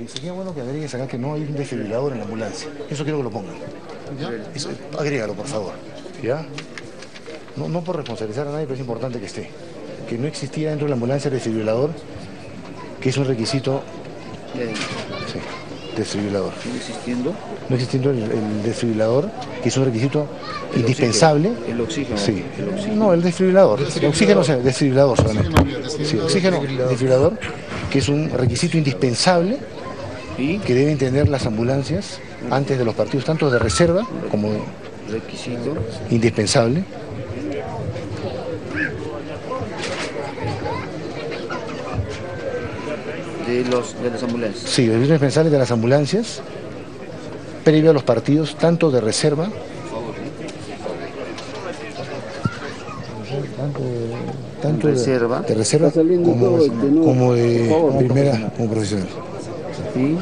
Sería bueno que agregues acá que no hay un desfibrilador en la ambulancia. Eso quiero que lo pongan. ¿Ya? Eso, agrégalo, por favor. ¿Ya? No por responsabilizar a nadie, pero es importante que esté. Que no existía dentro de la ambulancia el desfibrilador, que es un requisito. Sí, desfibrilador. No existiendo el desfibrilador, que es un requisito indispensable. El oxígeno. Sí. El oxígeno. No, el desfibrilador. Oxígeno, desfibrilador solamente. Sí, oxígeno, desfibrilador, que es un requisito indispensable que deben tener las ambulancias antes de los partidos, tanto de reserva como Requisito indispensable. de las ambulancias. Sí, requisito indispensable de las ambulancias previo a los partidos, tanto de reserva tanto de reserva como de primera, como profesional. Sí.